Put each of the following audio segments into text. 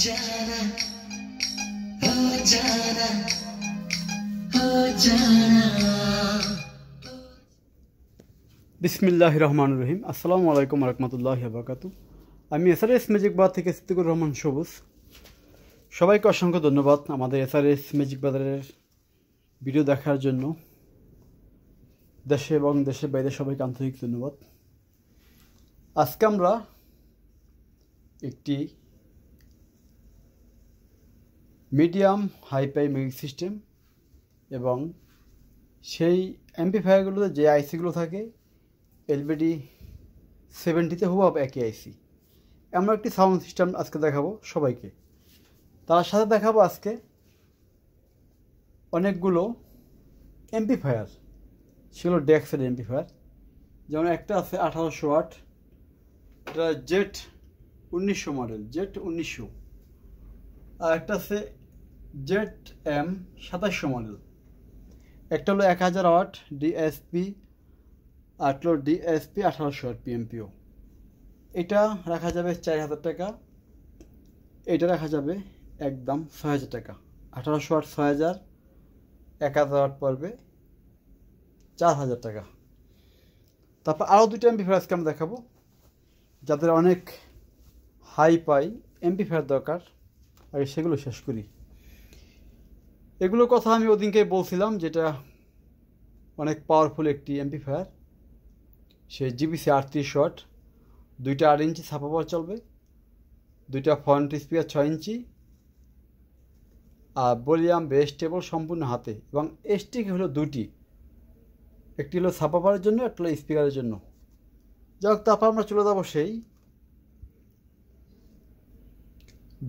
जाना हो जाना हो जाना। বিসমিল্লাহির রহমানির রহিম। আসসালামু আলাইকুম ওয়া রাহমাতুল্লাহি ওয়া বারাকাতুহু। আমি এসআরএস ম্যাজিক বাজার থেকে সিদ্দিকুর রহমান সবুজ। সবাইকে অসংখ্য ধন্যবাদ আমাদের এসআরএস ম্যাজিক বাজারের ভিডিও দেখার জন্য। দেশে এবং দেশের বাইরে সবাইকে আন্তরিক ধন্যবাদ। আজকে আমরা একটি মিডিয়াম হাইপাই মিউজিক সিস্টেম এবং সেই অ্যাম্পলিফায়ারগুলোতে যে আইসিগুলো থাকে এলবিডি 70-তে হুবহু একই আইসি, আমরা একটি সাউন্ড সিস্টেম আজকে দেখাবো সবাইকে। তার সাথে দেখাবো আজকে অনেকগুলো অ্যাম্পলিফায়ার, সেগুলো ডেক্সের অ্যাম্পলিফায়ার। যেমন একটা আছে 1800 ওয়াট, এটা জেট 1900 মডেল, জেট 1900। আর একটা আছে জেট এম 2700 মডেল। একটা হলো 1000 ওয়াট ডিএসপি, আর হলো ডিএসপি 1800 ওয়াট পিএমপিও। এটা রাখা যাবে 4000 টাকা, এটা রাখা যাবে একদম 6000 টাকা। 1800 ওয়াট 6000, 1000 ওয়াট পড়বে 4000 টাকা। তারপর আরও দুটো অ্যাম্পলিফায়ার আজকে আমরা দেখাবো, যাদের অনেক হাই পাই অ্যাম্পলিফায়ার দরকার। আর সেগুলো শেষ করি। এগুলোর কথা আমি ওদিনকে বলছিলাম, যেটা অনেক পাওয়ারফুল একটি অ্যাম্পলিফায়ার। সে জিবিসি 38 ওয়াট, দুইটা 8 ইঞ্চি ছাপা পাওয়ার চলবে, দুইটা ফ্রন্ট স্পিকার 6 ইঞ্চি, আর ভলিউম বেস টেবল সম্পূর্ণ হাতে, এবং এসটিকে হলো দুটি, একটি হলো ছাপা পাওয়ার জন্য, একটা হলো স্পিকারের জন্য। যাই হোক, তারপর আমরা চলে যাবো সেই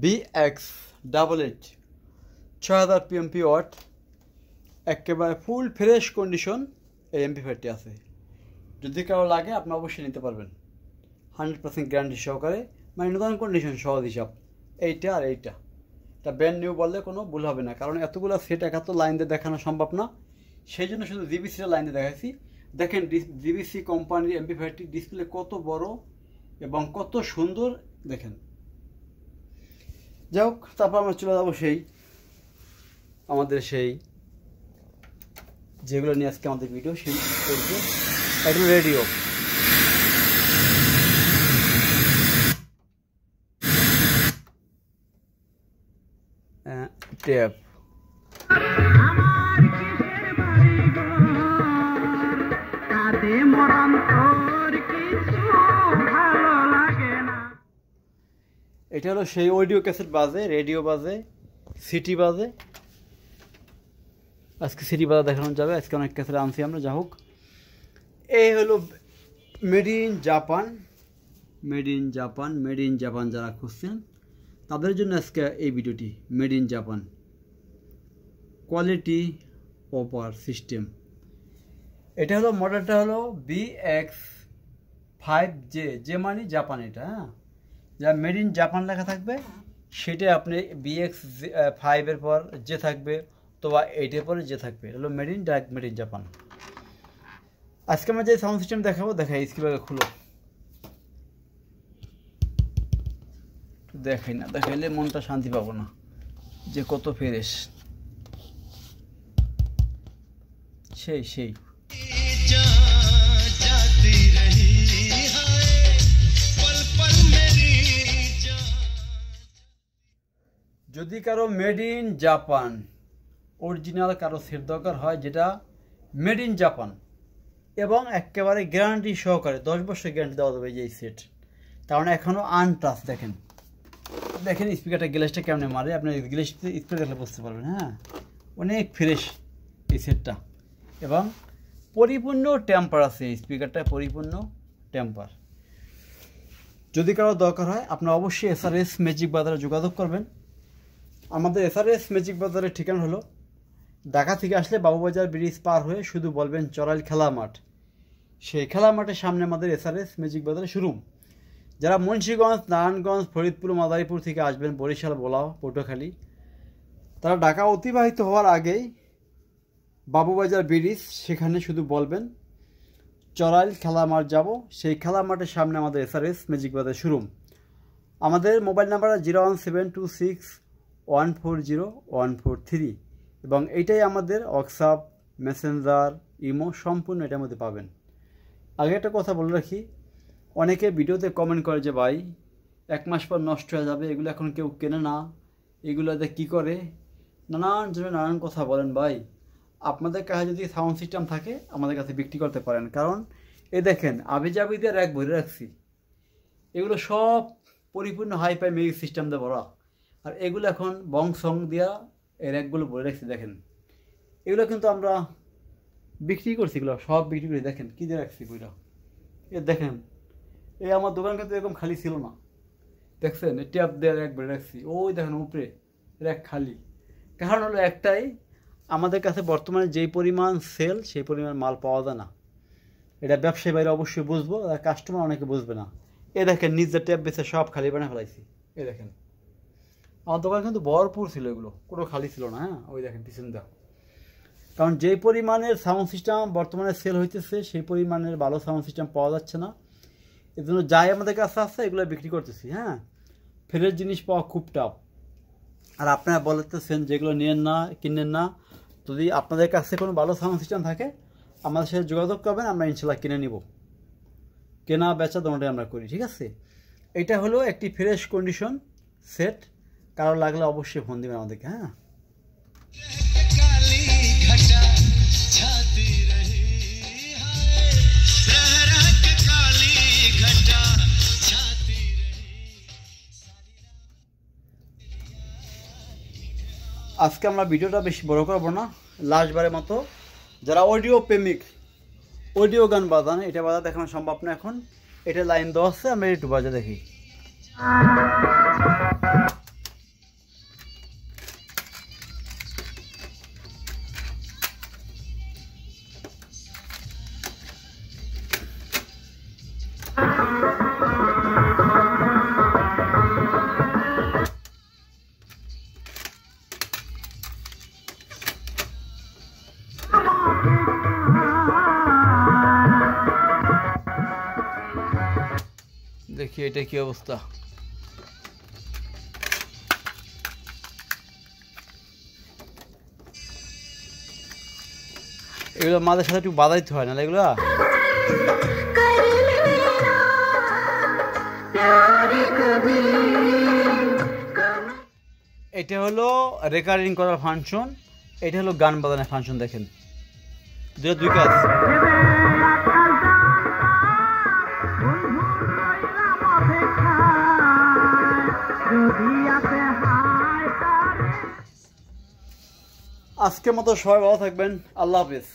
BX88 6000 পিএমপি ওয়াট, একেবারে ফুল ফ্রেশ কন্ডিশন এই এমপিফায়ারটি আছে। যদি কারো লাগে আপনি অবশ্যই নিতে পারবেন 100% গ্যারান্টি সহকারে, মানে নতুন কন্ডিশন সহজ হিসাব। এইটা আর এইটা, এটা ব্র্যান্ড নিউ বললে কোনো ভুল হবে না, কারণ এতগুলো সেট একাত্ত লাইন দিয়ে দেখানো সম্ভব না। সেই জন্য শুধু জিবিসিটা লাইন দিয়ে দেখাচ্ছি। দেখেন জিবিসি কোম্পানির এমপিফায়ারটি ডিসপ্লে কত বড় এবং কত সুন্দর দেখেন। যাই হোক, তারপর আমরা চলে যাবো সেই আমাদের সেই যেগুলো নিয়ে আজকে আমাদের ভিডিও সেই করবো। একটা রেডিও, ট্যাপ, এটা হলো সেই অডিও ক্যাসেট বাজে, রেডিও বাজে, সিটি বাজে। আজকে সিটি বাজা দেখানো যাবে, আজকে অনেক ক্যাসেট আনছি আমরা। যা হোক, এই হলো made in Japan, made in Japan, made in Japan যারা খুঁজছেন তাদের জন্য আজকে এই ভিডিওটি। মেড ইন জাপান কোয়ালিটি অপার সিস্টেম। এটা হলো মডেলটা হলো BX5J, যে মানে জাপান। এটা হ্যাঁ, যা মেড ইন জাপান লেখা থাকবে সেটা আপনি BX5 এর পর যে থাকবে, অথবা 8 এর পরে যে থাকবে, এটা হলো made in, direct made in Japan. আজকে আমরা যে সাউন্ড সিস্টেম দেখাবো, দেখাই স্ক্রিনে খুলো, দেখাই না, দেখাইলে মনটা শান্তি পাবো না যে কত ফ্রেশ। সেই যদি কারো মেড ইন জাপান অরিজিনাল কারো সেট দরকার হয়, যেটা মেড ইন জাপান এবং একেবারে গ্যারান্টি সহকারে 10 বছর গ্যারান্টি দেওয়া যাবে এই সেট, কারণ এখনও আনটাচ। দেখেন দেখেন স্পিকারটা গ্লাসটা কেমনে মারে, আপনি গ্লাস স্পিকার দেখলে বুঝতে পারবেন। হ্যাঁ, অনেক ফ্রেশ এই সেটটা, এবং পরিপূর্ণ টেম্পার আছে এই স্পিকারটা, পরিপূর্ণ টেম্পার। যদি কারো দরকার হয় আপনারা অবশ্যই এসআরএস ম্যাজিক বাজারে যোগাযোগ করবেন। আমাদের এসআরএস ম্যাজিক বাজারের ঠিকানা হলো ঢাকা থেকে আসলে বাবুবাজার ব্রিজ পার হয়ে শুধু বলবেন চড়াইল খেলা মাঠ। সেই খেলা মাঠের সামনে আমাদের এসআরএস ম্যাজিক বাজারের শোরুম। যারা মুন্সিগঞ্জ, নারায়ণগঞ্জ, ফরিদপুর, মাদারীপুর থেকে আসবেন, বরিশাল, ভোলা, পটুয়াখালী, তারা ঢাকা অতিবাহিত হওয়ার আগেই বাবুবাজার ব্রিজ, সেখানে শুধু বলবেন চড়াইল খেলা মাঠ যাব। সেই খেলা মাঠের সামনে আমাদের এসআরএস ম্যাজিক বাজার শোরুম। আমাদের মোবাইল নাম্বার 01726140143 এবং এইটাই আমাদের হোয়াটসঅ্যাপ, মেসেঞ্জার, ইমো সম্পূর্ণ এটার মধ্যে পাবেন। আগে একটা কথা বলে রাখি, অনেকে ভিডিওতে কমেন্ট করে যে ভাই 1 মাস পর নষ্ট হয়ে যাবে, এগুলো এখন কেউ কেনে না, এগুলোতে কী করে, নানান কথা বলেন। ভাই আপনাদের কাছে যদি সাউন্ড সিস্টেম থাকে আমাদের কাছে বিক্রি করতে পারেন, কারণ এই দেখেন আবিজাবি দিয়ে র্যাক ভরে রাখছি, এগুলো সব পরিপূর্ণ হাইফাই মিউজিক সিস্টেম দিয়ে ভরা, আর এগুলো এখন বং সং দিয়া এই র্যাকগুলো ভরে রাখছি। দেখেন এগুলো কিন্তু আমরা বিক্রি করছি, এগুলো সব বিক্রি করে দেখেন কী দিয়ে রাখছি বইটা। এ দেখেন এই আমার দোকান কিন্তু এরকম খালি ছিল না, দেখছেন এই ট্যাপ দিয়ে র্যাক ভরে রাখছি, ওই দেখেন উপরে র্যাক খালি। কারণ হলো একটাই, আমাদের কাছে বর্তমানে যেই পরিমাণ সেল সেই পরিমাণ মাল পাওয়া যায় না। এটা ব্যবসায়ী বাইরে অবশ্যই বুঝবো, আর কাস্টমার অনেকে বুঝবে না। এ দেখেন নিজের ট্যাপ বেছে সব খালি বানা ফেলাইছি। এ দেখেন আমার দোকান কিন্তু ভরপুর ছিল, এগুলো কোনো খালি ছিল না। হ্যাঁ ওই দেখেন পিছন দাও, কারণ যেই পরিমাণের সাউন্ড সিস্টেম বর্তমানে সেল হইতেছে সেই পরিমাণের ভালো সাউন্ড সিস্টেম পাওয়া যাচ্ছে না। এর জন্য যাই আমাদের কাছে আসছে এগুলো বিক্রি করতেছি। হ্যাঁ ফেরের জিনিস পাওয়া খুব টাফ, আর আপনারা বলতেছেন যেগুলো নেন না, কিনেন না। যদি আপনাদের কাছে কোনো ভালো সাউন্ড সিস্টেম থাকে আমাদের সাথে যোগাযোগ করবেন, আমরা ইনশাল্লাহ কিনে নিব। কেনা বেচা দুটোটাই আমরা করি, ঠিক আছে। এটা হলো একটি ফ্রেশ কন্ডিশন সেট, কারো লাগলে অবশ্যই ফোন দেবেন আমাদেরকে। হ্যাঁ আজকে আমরা ভিডিওটা বেশি বড় করবো না, লাস্টবারের মতো যারা অডিও প্রেমিক, অডিও গান বাজান, এটা বাজা দেখানো সম্ভব না এখন। এটা লাইন দেওয়া আছে, আমরা একটু বাজা দেখি। দেখি এটা কি অবস্থা। এগুলো মাঝে সাথে একটু বাজাইতে হয় না এগুলো। এটা হলো রেকর্ডিং করার ফাংশন, এটা হলো গান বাজানোর ফাংশন। দেখেন দুই কাজ। আজকের মতো সবাই ভালো থাকবেন, আল্লাহ হাফেজ।